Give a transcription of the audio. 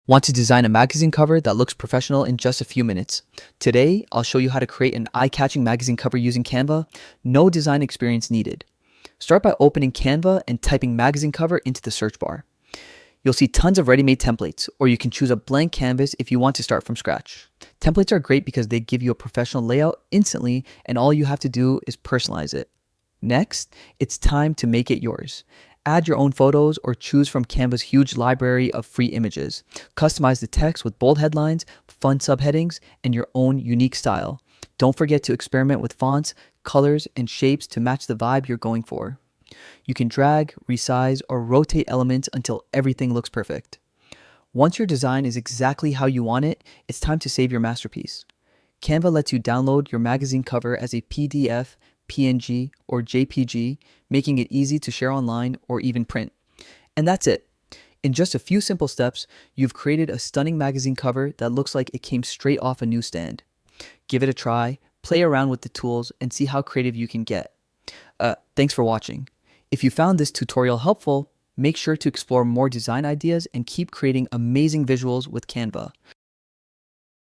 Want to design a magazine cover that looks professional in just a few minutes? Today, I'll show you how to create an eye-catching magazine cover using Canva. No design experience needed. Start by opening Canva and typing magazine cover into the search bar. You'll see tons of ready-made templates, or you can choose a blank canvas if you want to start from scratch. Templates are great because they give you a professional layout instantly, and all you have to do is personalize it. Next, it's time to make it yours. Add your own photos or choose from Canva's huge library of free images. Customize the text with bold headlines, fun subheadings, and your own unique style. Don't forget to experiment with fonts, colors, and shapes to match the vibe you're going for. You can drag, resize, or rotate elements until everything looks perfect. Once your design is exactly how you want it, it's time to save your masterpiece. Canva lets you download your magazine cover as a PDF, PNG, or JPG, making it easy to share online or even print. And that's it. In just a few simple steps, you've created a stunning magazine cover that looks like it came straight off a newsstand. Give it a try, play around with the tools, and see how creative you can get. Thanks for watching. If you found this tutorial helpful, make sure to explore more design ideas and keep creating amazing visuals with Canva.